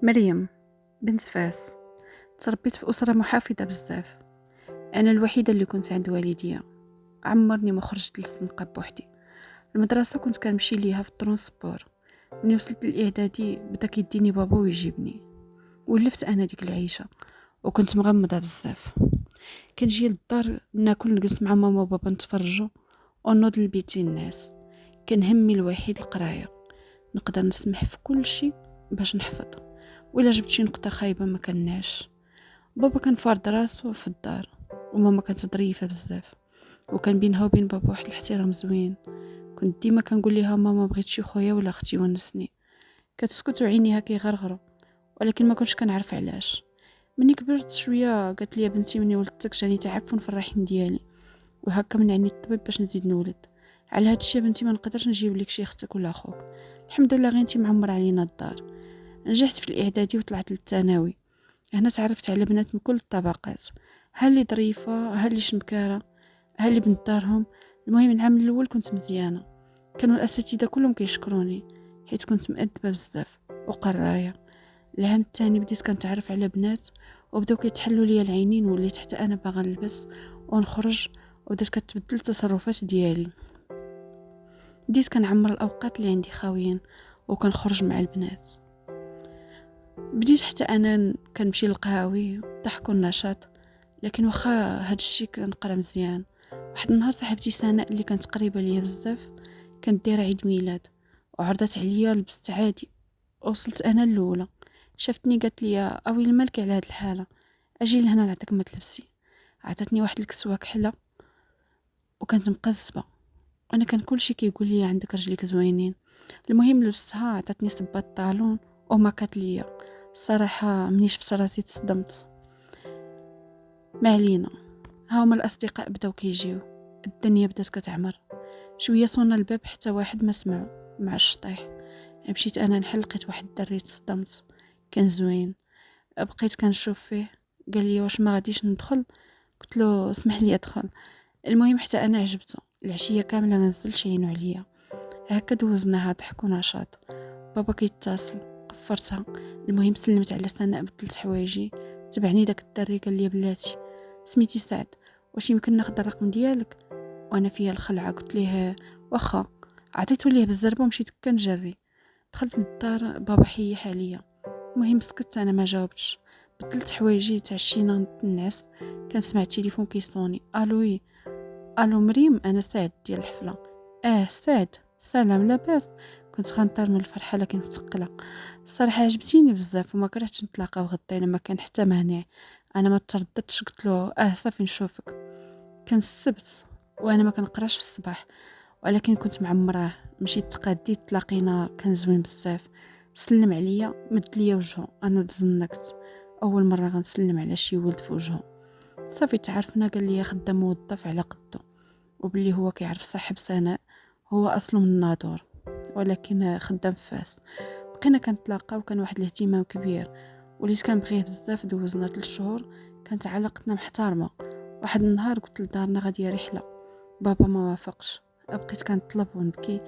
مريم بنت فاس، تربيت في أسرة محافظة بزاف. أنا الوحيدة اللي كنت عند والديا. عمرني ما خرجت للزنقة بوحدي. المدرسة كنت كنمشي ليها في الترونسبور. ملي وصلت للإعدادي بدا كيديني بابا ويجيبني، ولفت أنا ديك العيشة وكنت مغمضة بزاف. كنجي للدار ناكل، نجلس مع ماما وبابا نتفرجوا ونوض لبيتي الناس. كان همي الوحيد القراية، نقدر نسمح في كل شيء باش نحفظ، وإلا جبت شي نقطة خايبة ما كناش. بابا كان فارض راسو في الدار، وماما كانت ظريفة بزاف، وكان بينها وبين بابا واحد الاحترام زوين. كنت ديما كنقول ليها ماما بغيت شي خويا ولا اختي ونسني. كتسكت وعينيها كيغرغروا، ولكن ما كنتش كنعرف علاش. مني كبرت شويه قالت لي بنتي مني ولدتك جاني تعفن في الرحم ديالي، وهكا منعني الطبيب باش نزيد نولد. على هاد الشيء بنتي ما نقدرش نجيب لك شي اختك ولا اخوك. الحمد لله غير انتي معمر علينا الدار. نجحت في الاعدادي وطلعت للثانوي. هنا تعرفت على بنات من كل الطبقات، ها اللي ظريفة، ها اللي شمكارة، ها اللي بنت دارهم. المهم العام الأول كنت مزيانة، كانوا الأساتذة كلهم كيشكروني حيت كنت مؤدبة بزاف وقراية. العام الثاني بديت كنتعرف على بنات، وبداو كيتحلوا ليا العينين، وليت حتى أنا باغا نلبس ونخرج، وبدات كتبدل التصرفات ديالي. بديت كنعمر الأوقات اللي عندي خاويين وكنخرج مع البنات. بديت حتى انا كنمشي للقهاوي الضحك والنشاط، لكن واخا هادشي كنقرا مزيان. واحد النهار صاحبتي سناء اللي كانت قريبه ليا بزاف كانت دايره عيد ميلاد، وعرضت عليا لبست عادي. وصلت انا الاولى، شافتني قالت لي اويلي مالك على هاد الحاله، اجي لهنا نعطيك ما تلبسي. عطاتني واحد الكسوه كحله وكانت مقزبه، وانا كان كلشي كيقول لي عندك رجليك زوينين. المهم لبستها، عطاتني صباط طالون وماكات ليا. الصراحه مني شفت راسي تصدمت. ما علينا، هاهما الأصدقاء بداو كيجيو، الدنيا بدات كتعمر. شوية صونا الباب حتى واحد ما سمعو مع الشطيح. مشيت أنا نحل، لقيت واحد الدري، تصدمت، كان زوين. بقيت كنشوف فيه، قال لي واش ما غاديش ندخل؟ قلت له اسمح لي ادخل. المهم حتى انا عجبته. العشيه كامله ما نزلش عينو عليا. هكا دوزناها ضحك ونشاط. بابا كيتصل، قفرتها. المهم سلمت على سناء، بدلت حوايجي، تبعني داك الدري قال لي بلاتي سميتي سعد، واش يمكن ناخذ الرقم ديالك؟ وانا فيها الخلعه قلت ليه واخا. عطيته ليه بالزربه ومشيت كنجري. دخلت للدار، بابا حيح عليا. المهم سكت، انا ما جاوبتش. بدلت حوايجي، تعشينا نعس. كان سمع التليفون كيصوني. الوي، الو مريم، انا سعد ديال الحفله. سعد، سلام لاباس؟ كنت غنطير من الفرحه لكن متقله. الصراحه عجبتيني بزاف وما كرهتش نتلاقاو غدا الا ما كان حتى مانع. انا ما ترددتش، قلت له صافي نشوفك. كان السبت وانا ما كنقراش في الصباح، ولكن كنت معمراه. مشيت تقاديت، تلاقينا، كان زوين بزاف. سلم عليا، مد ليا وجهه. انا تزنكت، اول مره غنسلم على شي ولد في وجهه. صافي تعرفنا، قال لي خدام موظف على قدو، وباللي هو كيعرف صاحب سناء، هو اصله من الناظور ولكن خدام في فاس. بقينا كنتلاقاو، كان واحد الاهتمام كبير، وليت كنبغيه بزاف. دوزنا 3 شهور، كانت علاقتنا محترمه. واحد النهار قلت لدارنا غاديه رحله، بابا ما وافقش. بقيت كنطلب ونبكي،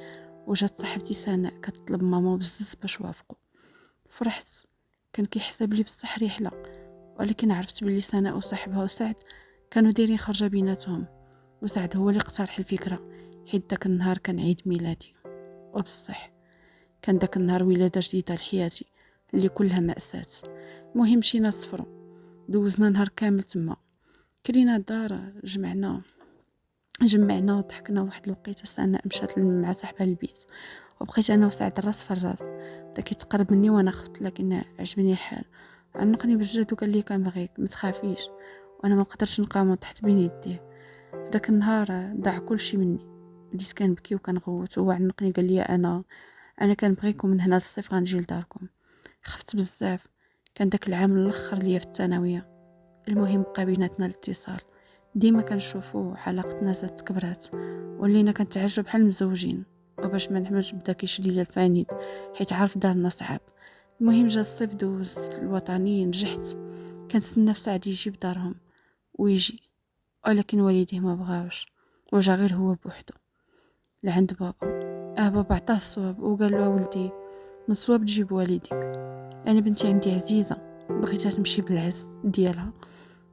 وجات صاحبتي سناء كتطلب ماما بزز باش وافقوا. فرحت، كان كيحسب لي بصح رحله، ولكن عرفت بلي سناء وصاحبها وسعد كانوا دايرين خرجه بيناتهم، وسعد هو اللي اقترح الفكره، حيت داك النهار كان عيد ميلادي. وبصح كان داك النهار ولادة جديدة لحياتي اللي كلها مأساة. مهم مشينا صفرو، دوزنا نهار كامل تما. كلينا الدار، جمعنا وضحكنا. واحد الوقيته سناء مشات مع صاحبها للبيت، وبقيت انا وسعد الراس في الراس. بدا كيتقرب مني وانا خفت، لكن عجبني الحال. عنقني بالجد وقال لي كنبغيك ما تخافيش. وانا ما قدرتش نقاوم، تحت بين يديه. في داك النهار ضاع كل شيء مني، بديت كنبكي وكنغوت. هو عنقني قال لي انا كنبغيكم، من هنا للصيف غنجي لداركم. خفت بزاف، كان داك العام الاخر ليا في الثانويه. المهم بقى بيناتنا الاتصال، ديما كنشوفو، علاقتنا زادت كبرات، ولينا كنتعاشوا بحال مزوجين. وباش ما نحملش بدا كيشري لي الفانيد، حيت عارف دارنا صعاب. المهم جا الصيف، دوز الوطني، نجحت. كنتسنى في سعد يجي دارهم ويجي، ولكن والديه ما بغاوش، وجا غير هو بوحدو لعند بابا. بابا عطاه الصواب وقال له ولدي من الصواب تجيب والديك. انا بنتي عندي عزيزه، بغيتها تمشي بالعز ديالها.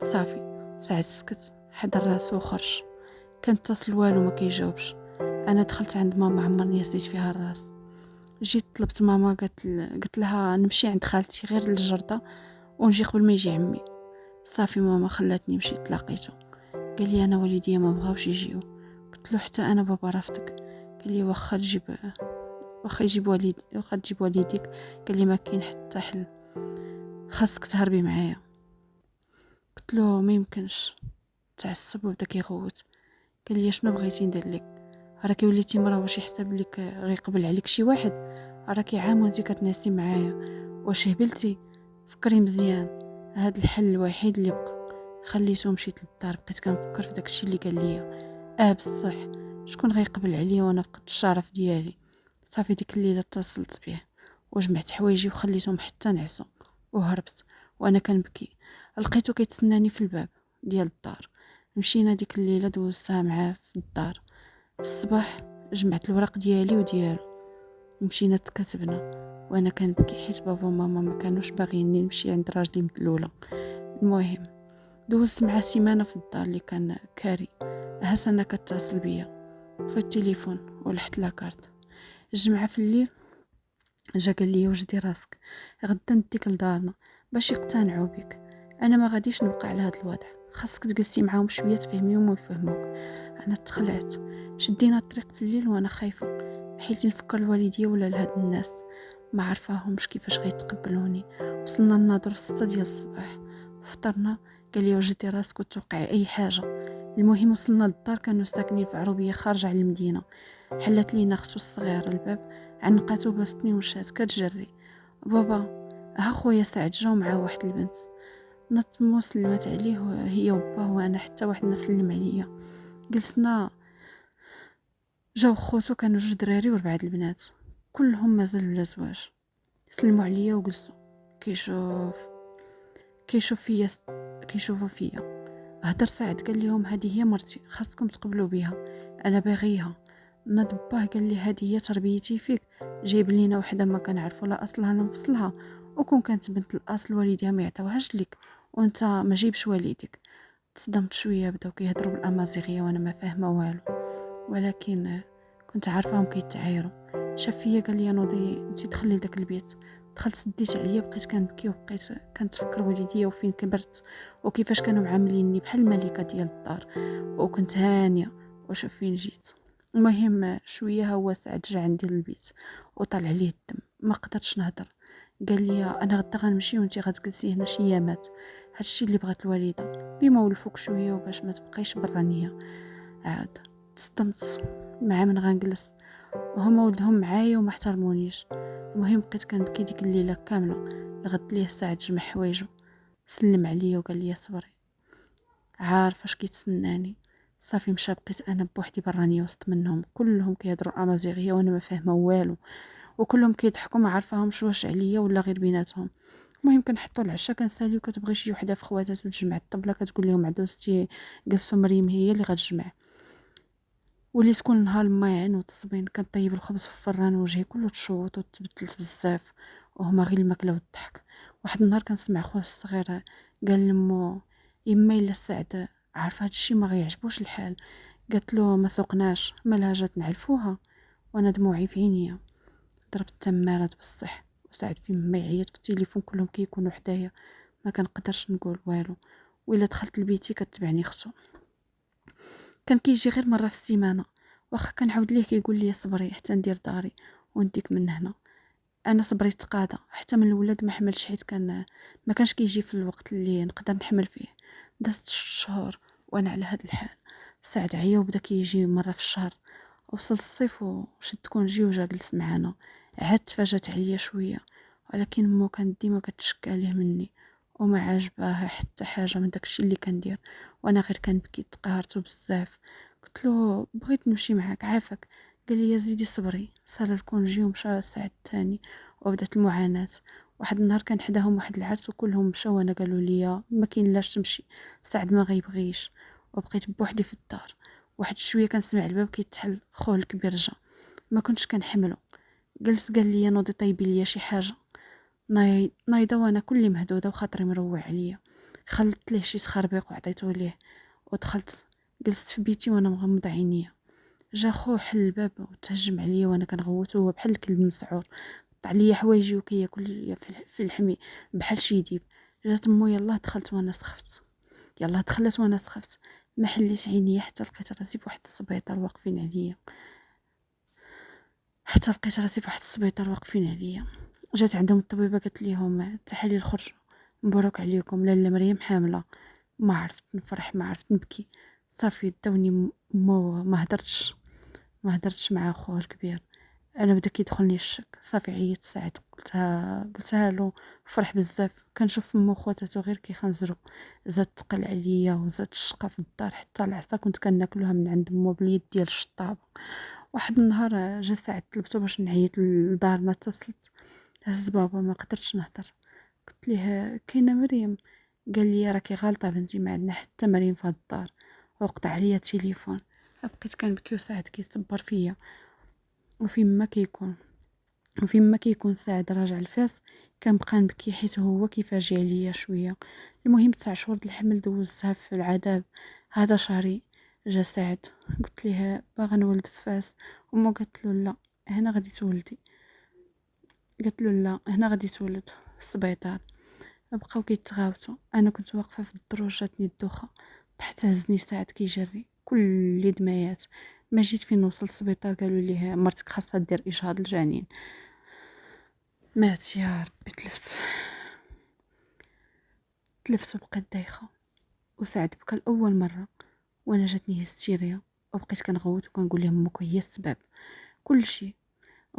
صافي ساعد سكت، حضر راسو وخرج. كنتصل والو ما كيجاوبش. انا دخلت عند ماما، عمرني هزيت فيها الراس. جيت طلبت ماما، قلت لها نمشي عند خالتي غير للجرده ونجي قبل ما يجي عمي. صافي ماما خلاتني مشيت تلاقيته. قال لي انا والديا ما بغاوش يجيو. قلت له حتى انا بابا رافضك. قال لي واخا تجيب والديك. قال لي ما كاين حتى حل، خاصك تهربي معايا. قلت له ما يمكنش. تعصب وبدا كيغوت. قال لي شنو بغيتي ندير لك؟ راكي وليتي مرا، واش يحسب لك غيقبل عليك شي واحد؟ راكي عام وانتي كتناسي معايا، واش هبلتي؟ فكري مزيان، هاد الحل الوحيد اللي بقى. خليته ومشيت للدار. بقيت كنفكر في داكشي اللي قال لي. بصح شكون غيقبل عليا وانا فقدت الشرف ديالي؟ صافي ديك الليله اتصلت به وجمعت حوايجي وخليتهم حتى نعسو وهربت وانا كنبكي. لقيتو كيتسناني في الباب ديال الدار. مشينا ديك الليله دوزتها معاه في الدار. في الصباح جمعت الورق ديالي وديالو ومشينا تكاتبنا وانا كنبكي حيت بابا وماما ما كانوش باغيني نمشي عند راجلي مدلوله. المهم دوزت معاه سيمانه في الدار اللي كان كاري. حسنه كتصل بيا، طفيت التليفون ولحت لاكارت. الجمعه في الليل جا قال لي وجدي راسك، غدا نديك لدارنا باش يقتنعوا بك. انا ما غاديش نبقى على هذا الوضع، خاصك تجلسي معاهم شويه تفهميهم ويفهموك. انا تخلعت، شدينا الطريق في الليل وانا خايفه حيت نفكر الوالديه ولا لهاد الناس ما عرفاهمش كيفاش غيتقبلوني. وصلنا لناظر 6 ديال الصباح، فطرنا. قال لي وجدي راسك وتوقع اي حاجه. المهم وصلنا للدار، كانوا ساكنين في عروبيه خارجه على المدينه. حلت لينا اختو الصغيره الباب، عنقاتو باستني ومشات كتجري. بابا ها خويا سعد جاو معاه واحد البنت. نط سلمت عليه هي وباه وانا حتى واحد ما سلم عليا. جلسنا، جاو خوتو كانوا 2 دراري و4 البنات كلهم مازال بلا زواج. سلموا عليا وجلسوا كيشوفوا فيا. هدر سعد قال لهم هذه هي مرتي، خاصكم تقبلوا بها، انا باغيها. نض باه قال لي هذه هي تربيتي فيك، جايب لينا وحده ما كنعرفوا لا اصلها لا مفصلها، وكون كانت بنت الاصل والديها ما يعطيوهاش لك وانت ما جايبش والديك. تصدمت شويه، بداو كيهضروا بالامازيغيه وانا ما فاهمه والو، ولكن كنت عارفاهم كيتعايروا. شاف فيا قال لي نوضي انت دخلي لداك البيت. دخلت سديت عليا، بقيت كنبكي وبقيت كنتفكر والديا وفين كبرت وكيفاش كانوا معامليني بحال الملكه ديال الدار، وكنت هانيه وشوف فين جيت. المهم شويه هو سعد جا عندي للبيت وطلع عليه الدم، ما قدرتش نهضر. قال لي انا غدا غنمشي وانت غتجلسي هنا شي ايامات، هادشي اللي بغات الوالده، بما ولفوك شويه وباش ما تبقايش برانيه. عاد تصدمت مع من غنجلس وهما ولدهم معايا وما احترمونيش. المهم بقيت كنبكي ديك الليله كامله. لغد ليه ساعد جمع حوايجو، سلم عليا وقال لي صبري، عارف اش كيتسناني. صافي مشى، بقيت انا بوحدي برانيه وسط منهم كلهم كيهضروا امازيغيه وانا ما فاهمه والو، وكلهم كيضحكوا ما عارفاهمش واش عليا ولا غير بيناتهم. المهم كنحطوا العشاء، كنساليو، كتبغي شي وحده في خواتات وتجمع الطبله، كتقول لهم عدوستي جلسوا مريم هي اللي غتجمع. وليت كل نهار ماعن وتصبين، كنطيب الخبز في الفران وجهي كله تشوط وتبدلت بزاف وهما غير الماكله والضحك. واحد النهار كنسمع خويا الصغير قال لمو يما الا سعد عارف هادشي ما غيعجبوش الحال. قالت له ما سوقناش، مالها جات نعرفوها. وانا دموعي في عينيا. ضربت تمارات بصح، وسعد فين ما يعيط في التليفون كلهم كيكونوا حدايا، ما كنقدرش نقول والو. وإلا دخلت لبيتي كتبعني اختو. كان كيجي غير مره في السيمانه، واخا كنعاود ليه كيقول لي صبري حتى ندير داري ونديك من هنا. انا صبري تقاضى حتى من الولاد ما حملش، حيت ما كانش كيجي في الوقت اللي نقدر نحمل فيه. دازت 6 شهور وانا على هاد الحال. سعد عيا وبدا كيجي مره في الشهر. وصل الصيف وشد كونجي وجا جلس معانا. عاد تفاجات عليا شويه، ولكن مو كانت ديما كتشكى عليه مني وما عجبها حتى حاجه من داكشي اللي كندير، وانا غير كنبكي. تقهرت بزاف، قلت له بغيت نمشي معاك عافاك. قال لي يا زيدي صبري. صار الكونجي ومشى ساعد تاني وبدات المعاناه. واحد النهار كان حداهم واحد العرس وكلهم مشاو، وانا قالوا لي ما كاين لاش تمشي، سعد ما غيبغيش. وبقيت بوحدي في الدار. واحد شويه كنسمع الباب كيتحل، خوه الكبير جا، ما كنتش كنحمله. جلس قال لي نوضي طيبي ليا شي حاجه. نايضه وانا كلي مهدوده وخاطري مروع عليا. خلطت ليه شي سخربيق وعطيته ليه ودخلت. جلست في بيتي وانا مغمضه عينيا. جا خو حل الباب وتهجم عليا وانا كنغوت وهو بحال الكلب مسعور. قطع ليا حوايجي وكياكل ليا في الحمي بحال شي ديب. جات مو يلاه دخلت وانا سخفت. يلاه دخلت وانا سخفت. ما حليت عينيا حتى لقيت راسي في واحد السبيطار واقفين عليا. واقفين عليا. جات عندهم الطبيبه قالت ليهم التحاليل خرجوا، مبروك عليكم. لاله مريم حامله. ما عرفت نفرح ما عرفت نبكي. صافي داوني ما هدرتش مع خوها الكبير. انا بدا كيدخلني الشك. صافي عيطت ساعات قلتها له. فرح بزاف كنشوف مو خواتاتو غير كيخنزروا. زاد تقل عليا وزاد الشقه في الدار حتى العصا كنت كناكلوها من عند مو باليد ديال الشطابه. واحد النهار جا ساعه طلبتو باش نعيط لدارنا. اتصلت هز بابا ما قدرتش نهضر. قلت ليه كاينه مريم. قال لي راكي غلطه بنتي ما عندنا حتى مريم في هاد الدار. وقطع عليا التليفون. بقيت كنبكي وساعد كيصبر فيا. وفين ما كيكون ساعد راجع الفاس كنبقى نبكي حيت هو كيفاجئ عليا شويه. المهم 9 شهور د الحمل دوزتها في العذاب. هذا شهري. جا ساعد. قلت ليه باغا نولد في فاس. ومو قالت له لا هنا غادي تولدي. هنا غادي تولد في السبيطار. بقاو كيتغاوتوا. انا كنت واقفه في الدروج جاتني الدوخه. تحت هزني ساعد كيجري كل دمايات. ما جيت فين نوصل السبيطار قالوا لي مرتك خاصها دير اجهاض الجنين. مات يا ربي. تلفت وبقيت دايخه. وساعد بكى لاول مره وانا جاتني هستيريا. وبقيت كنغوت وكنقول لهم امك هي السبب كل شيء.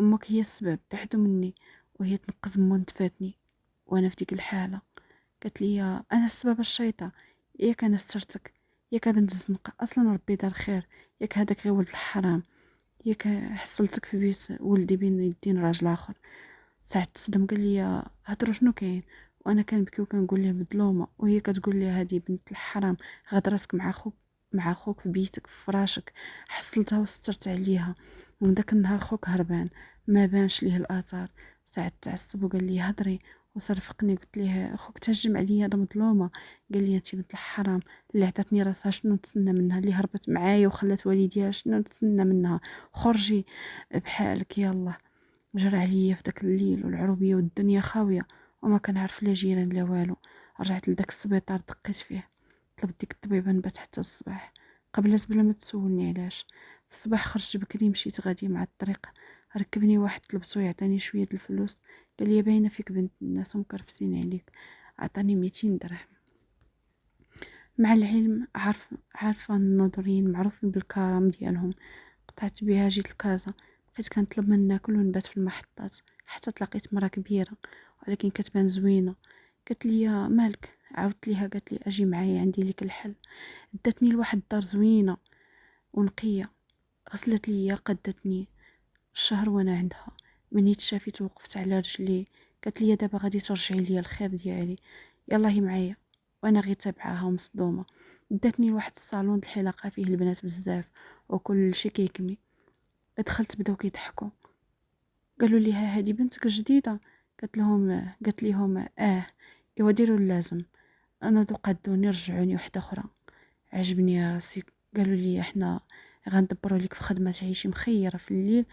امك هي السبب بعدو مني وهي تنقز مو نتفاتني وانا في ديك الحاله. قالت لي انا السبب الشيطه. ياك انا سترتك. ياك بنت الزنقه اصلا ربي دار خير. ياك هذاك غير ولد الحرام. ياك حصلتك في بيت ولدي بين يدين راجل اخر. ساعه تصدم قال لي هضروا شنو كاين. وانا كنبكي وكنقول ليه مظلومه وهي كتقول لي هذه بنت الحرام غدرتك مع خوك في بيتك في فراشك. حصلتها وسترت عليها. ومن داك النهار خوك هربان ما بانش ليه الاثار. ساعه تعصب وقال لي هضري وصرفقني. قلت ليه اخوك تهجم عليا انا مظلومه. قال لي انت بنت الحرام اللي عطاتني راسها شنو نتسنى منها اللي هربت معايا وخلات والديها شنو نتسنى منها. خرجي بحالك يلا. جرى عليا في داك الليل والعروبيه والدنيا خاويه وما كنعرف لا جيران لا والو. رجعت لداك السبيطار دقيت فيه. طلبت ديك الطبيبه نبات حتى الصباح. قبلت بلا ما تسولني علاش. في الصباح خرجت بكري مشيت غادي مع الطريق. ركبني واحد طلبتو يعطيني شويه د الفلوس. قال لي باينه فيك بنت الناس ومكرفسين عليك. عطاني 200 درهم. مع العلم عارفه الناظرين معروفين بالكرم ديالهم. قطعت بها جيت لكازا. بقيت كنطلب من ناكل ونبات في المحطات حتى تلاقيت مرا كبيره ولكن كتبان زوينه. قالت لي مالك. عاودت ليها قالت لي اجي معايا عندي لك الحل. داتني لواحد الدار زوينه ونقيه. غسلت ليا قدتني الشهر وانا عندها. مني تشافيت وقفت على رجلي. قالت لي دابا غادي ترجعي ليا الخير ديالي. يلاه معايا. وانا غير تابعاها ومصدومه. داتني لواحد الصالون د الحلاقه فيه البنات بزاف وكل شي كيكمي. دخلت بداو كيضحكوا. قالوا لي هذه بنتك جديده. قالت لهم ايوا ديروا اللازم. انا دو قادوني رجعوني وحده اخرى. عجبني راسي. قالوا لي احنا غندبروا لك في خدمه تعيشي مخيره في الليل.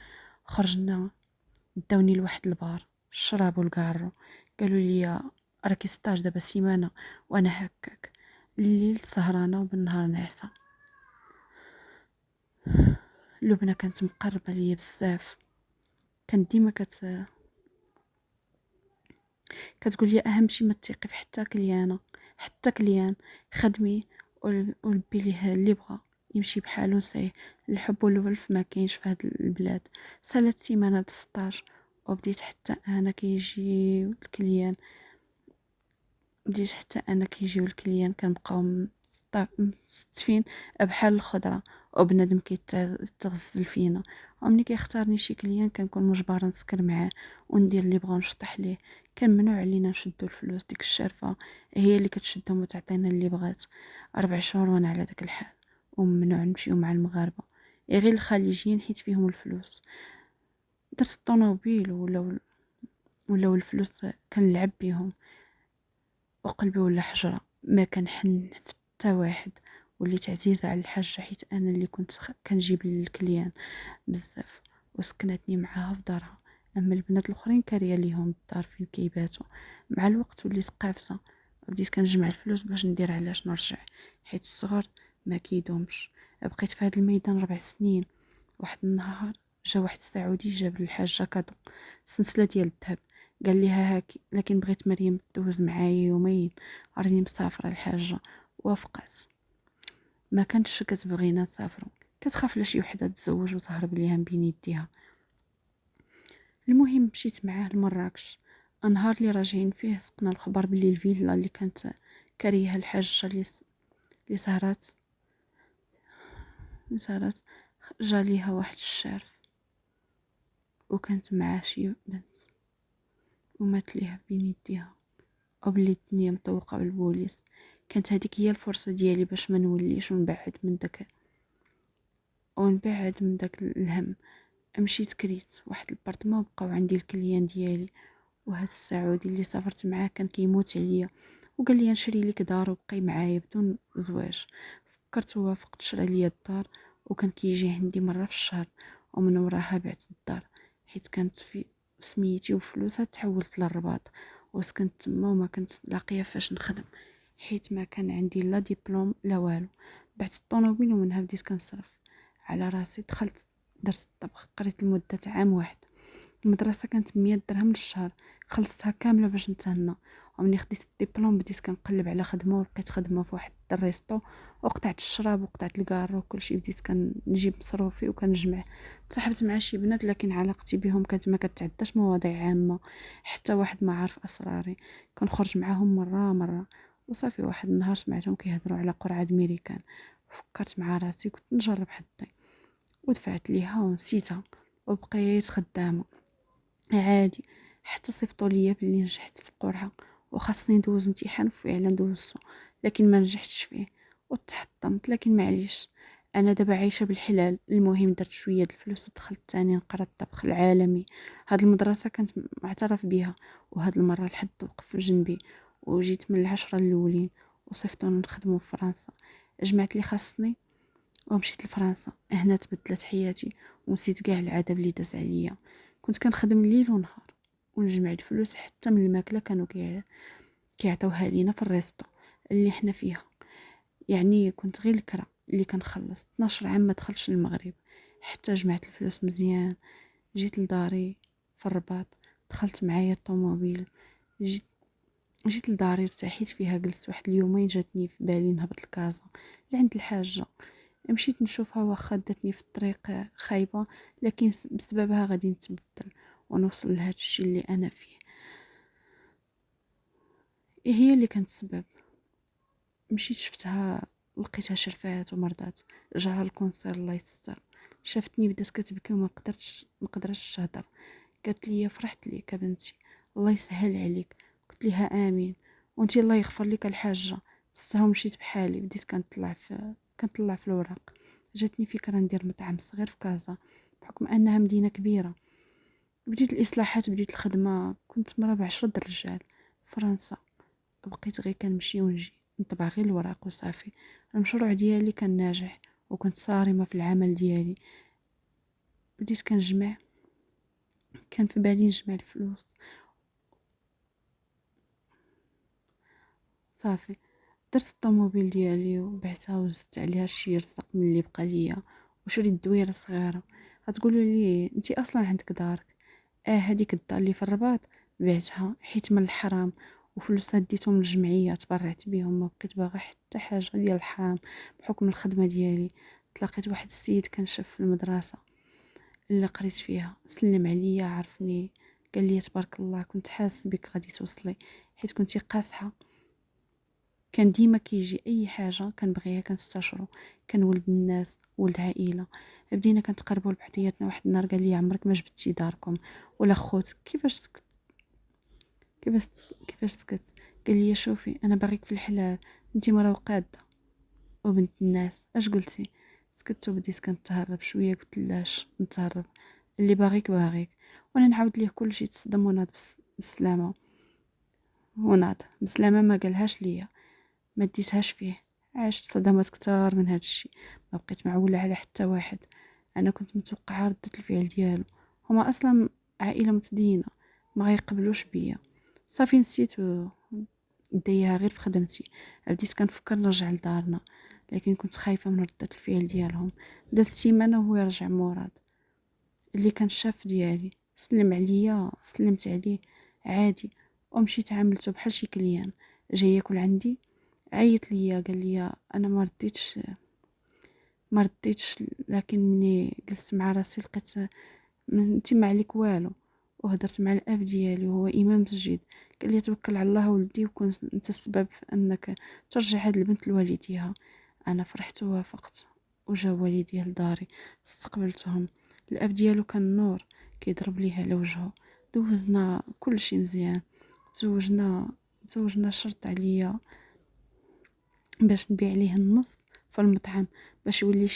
خرجنا. داوني لواحد البار الشراب والقارو. قالوا لي راكي ستاج دابا سيمانه وانا هكاك. الليل سهرانه وبالنهار ناعسه. لبنى كانت مقربه ليا بزاف. كانت ديما كتقول لي اهم شيء ما تثقي في حتى كليان خدمي ولبي ليه اللي بغى يمشي بحالو سايه. الحب والولف ما كاينش في هاد البلاد. سالت سيمانه د 16 وبديت حتى انا كيجيو الكليان كنبقاو مستفين بحال الخضره وبنادم كيتغزل فينا. ومني كيختارني شي كليان كنكون مجبره نسكر معاه وندير اللي بغا ونشطح ليه. كان ممنوع علينا نشدو الفلوس. ديك الشرفه هي اللي كتشدهم وتعطينا اللي بغات. 4 شهور وانا على داك الحال وممنوع نمشيو مع المغاربه غير الخليجيين حيت فيهم الفلوس. درت الطوموبيل ولاو الفلوس كنلعب بيهم، وقلبي ولا حجرة ما كنحن حتى واحد. وليت عزيزة على الحاجة حيت انا اللي كنت كنجيب للكليان بزاف، وسكنتني معاها في دارها. اما البنات الاخرين كاريه ليهم الدار فين كيباتوا. مع الوقت وليت قافزه، بديت كنجمع الفلوس باش ندير علاش نرجع، حيت الصغر ما كيدومش. بقيت في هذا الميدان 4 سنين. واحد النهار جا واحد سعودي جاب للحاجه كادو، سلسله ديال الذهب. قال ليها هاكي، لكن بغيت مريم تدوز معايا يومين، راني مسافره الحاجه. وافقت. ما كانتش كتبغينا نسافروا، كتخاف لا شي وحده تزوج وتهرب ليها من بين يديها. المهم مشيت معاه لمراكش. النهار اللي راجعين فيه سقنا الخبر بلي الفيلا اللي كانت كاريها الحاجه اللي سهرات جا ليها واحد الشارف، وكانت معاه شي بنت، ومات ليها بين يديها، وبلي الدنيا مطوقه بالبوليس. كانت هذيك هي الفرصه ديالي باش ما نوليش ونبعد من داك الهم. مشيت كريت واحد البارتمون، بقاو عندي الكليان ديالي. وهذا السعودي اللي سافرت معاه كان كيموت عليا، وقال لي نشري لك دار وبقي معايا بدون زواج. فكرت ووافقت، شرى لي الدار، وكان كيجي عندي مره في الشهر. ومن وراها بعت الدار، حيت كانت في سميتي وفلوسها. تحولت للرباط وسكنت تما، وما كنت لاقيه فاش نخدم، حيت ما كان عندي لا دبلوم لا والو. بعت الطوموبيل ومنها بديت كنصرف على راسي. دخلت درت الطبخ، قريت لمده عام واحد. المدرسة كانت 100 درهم للشهر، خلصتها كاملة باش نتهنى. ومني خديت الدبلوم بديت كنقلب على خدمة، ولقيت خدمة في واحد الريستو، وقطعت الشراب وقطعت الكارو وكلشي. بديت كنجيب مصروفي وكنجمع. تصاحبت مع شي بنات، لكن علاقتي بهم كانت ما كتعداش مواضيع عامة، حتى واحد ما عارف اسراري. كنخرج معاهم مرة. وصافي واحد النهار سمعتهم كيهضروا على قرعة ميريكان، فكرت مع راسي كنت نجرب حظي، ودفعت ليها ونسيتها، وبقيت خدامة عادي. حتى صيفطوا ليا بلي نجحت في القرعه، وخاصني ندوز امتحان وفعلا دوزته، لكن ما نجحتش فيه وتحطمت. لكن معليش، انا دابا عايشه بالحلال. المهم درت شويه د الفلوس ودخلت تاني نقرا الطبخ العالمي. هاد المدرسه كانت معترف بها، وهاد المره الحد وقف جنبي، وجيت من العشرة الاولين، وصيفطوني نخدمو في فرنسا. جمعت لي خاصني ومشيت لفرنسا. هنا تبدلت حياتي، ونسيت كاع العذاب اللي داز عليا. كنت كنخدم ليل ونهار ونجمع الفلوس، حتى من الماكله كانوا كيعطيوها لينا في الريستو اللي حنا فيها. يعني كنت غير الكرا اللي كنخلص. 12 عام ما دخلش المغرب حتى جمعت الفلوس مزيان. جيت لداري في الرباط، دخلت معايا الطوموبيل. جيت جيت لداري ارتحيت فيها، جلست واحد اليومين. جاتني في بالي نهبط لكازا لعند الحاجه. مشيت نشوفها، واخا داتني في الطريق خايبة، لكن بسببها غادي نتبدل ونوصل لهذا الشيء اللي أنا فيه. هي اللي كانت السبب. مشيت شفتها، لقيتها شرفات ومرضات. جاها الكونسير الله يستر، شافتني بدات كتبكي وما قدرتش تهضر. قالت لي فرحت ليك بنتي، الله يسهل عليك. قلت لها امين. وانتي الله يغفر لك الحاجه. بس مشيت بحالي، بديت كنطلع في الوراق. جاتني فكره ندير مطعم صغير في كازا، بحكم انها مدينه كبيره. بديت الاصلاحات، بديت الخدمه. كنت مرة ب10 الرجال. فرنسا بقيت غير كنمشي ونجي، نطبع غير الوراق وصافي. المشروع ديالي كان ناجح، وكنت صارمه في العمل ديالي. بديت كنجمع، كان في بالي نجمع الفلوس. صافي درت الطوموبيل ديالي وبعتها، وزدت عليها شي رزق من اللي بقى ليا، وشريت دويره صغيره. غتقولوا لي انتي اصلا عندك دارك؟ هذيك الدار اللي في الرباط بعتها حيت من الحرام، وفلوسها ديتهم للجمعيه، تبرعت بهم. ما بقيت باغا حتى حاجه ديال الحرام بحكم الخدمه ديالي. تلاقيت واحد السيد كان شاف في المدرسه اللي قريت فيها، سلم عليا، عرفني، قال لي تبارك الله، كنت حاس بك غادي توصلي حيت كنتي قاصحه. كان ديما كيجي اي حاجه كنبغيها كنستشرو. كان ولد الناس، ولد عائله. بدينا كنتقربوا لبعضياتنا. واحد النهار قال لي عمرك ما جبتي داركم ولا خوت؟ كيفاش كيفاش سكت؟ قال لي شوفي، انا باغيك في الحلال، انتي مرا وقاده وبنت الناس. اش قلتي؟ سكت وبديت كنتهرب شويه. قلت لاش نتهرب؟ اللي باغيك باغيك. وانا نعاود ليه كلشي. تصدم وناض بالسلامه، وناض بسلامه، ما قالهاش ليا، ما ديتهاش فيه. عشت صدمات كتار من هذا الشيء، ما بقيت معوله على حتى واحد. انا كنت متوقعه ردة الفعل ديالو، هما اصلا عائله متدينه، ما غيقبلوش بيا. صافي نسيت دايها غير في خدمتي. بديت كنفكر نرجع لدارنا، لكن كنت خايفه من ردة الفعل ديالهم. دازت سيمانه وهو يرجع مراد اللي كان الشاف ديالي، سلم عليا، سلمت عليه عادي، ومشيت عاملته بحال شي كليان جاي ياكل عندي. عيط ليا قال لي انا ما رديتش، لكن ملي جلست مع راسي لقيت من تما عليك والو. وهدرت مع الاب ديالي وهو امام مسجد، قال لي توكل على الله ولدي، وكون انت السبب في انك ترجع هاد البنت لوالديها. انا فرحت ووافقت، وجا والديه لداري، استقبلتهم. الاب ديالو كان نور كيضرب ليه على وجهه. دوزنا كل شيء مزيان. تزوجنا شرط عليا باش نبيع عليه النص في المطعم، باش يولي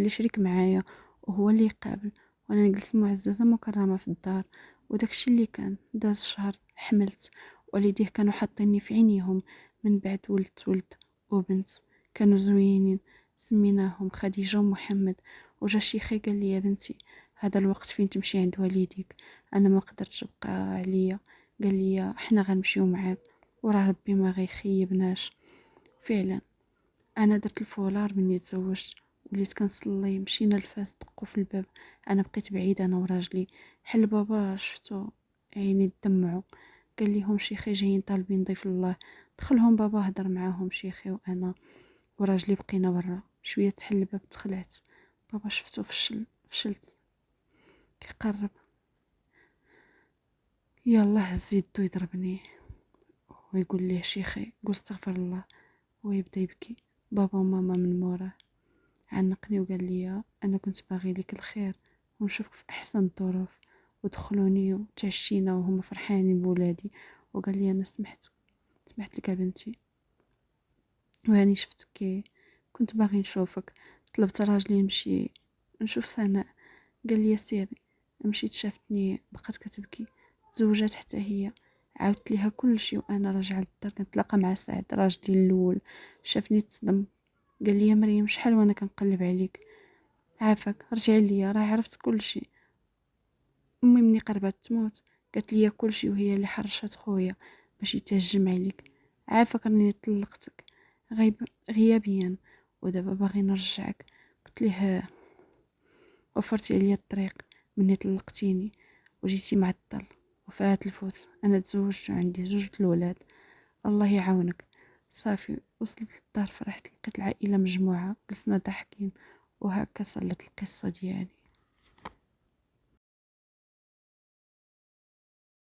شريك معايا، وهو اللي يقابل، وانا نجلس معززه مكرمه في الدار. وداكشي اللي كان داز شهر حملت. والديه كانوا حاطيني في عينيهم. من بعد ولدت ولد وبنت، كانوا زوينين، سميناهم خديجه ومحمد. وجا شيخي قال لي يا بنتي، هذا الوقت فين تمشي عند والديك؟ انا ما قدرتش ابقى عليا. قال لي احنا غنمشيو معاك، وراه ربي ما غيخيبناش. فعلا انا درت الفولار مني تزوجت، وليت كنصلي. مشينا لفاس، دقوا في الباب، انا بقيت بعيده انا وراجلي. حل بابا شفتو، عيني دمعوا. قال ليهم شيخي جايين طالبين ضيف الله. دخلهم بابا، هضر معاهم شيخي وانا وراجلي بقينا برا. شويه تحل الباب، دخلت. بابا شفتو فشلت كيقرب، يلا هز يدو يضربني، ويقول ليه شيخي قول استغفر الله، ويبدا يبكي. بابا وماما من موراه عنقني وقال لي انا كنت باغي لك الخير ونشوفك في احسن الظروف. ودخلوني وتعشينا وهم فرحانين بولادي. وقال لي انا سمحت لك يا بنتي، وهاني شفتك كنت باغي نشوفك. طلبت راجلي نمشي نشوف سناء، قال لي سيري. مشيت، شافتني بقات كتبكي، تزوجات حتى هي. عاودت ليها كل شيء وانا راجعه للدار. كنتلاقى مع سعد راجلي الاول، شافني تصدم، قال لي يا مريم شحال وانا كنقلب عليك، عافاك رجعي ليا، راه عرفت كل شيء. امي مني قربت تموت قالت لي كل شيء، وهي اللي حرشت خويا باش يتهجم عليك. عافاك راني طلقتك غيابيا، ودابا باغي نرجعك. قلت ليه وفرتي عليا الطريق مني طلقتيني وجيتي معطل وفات الفوت. انا تزوجت وعندي 2 الولاد، الله يعاونك. صافي وصلت للدار، فرحت لقيت العائله مجموعه، جلسنا ضاحكين، وهكا صلت القصه ديالي.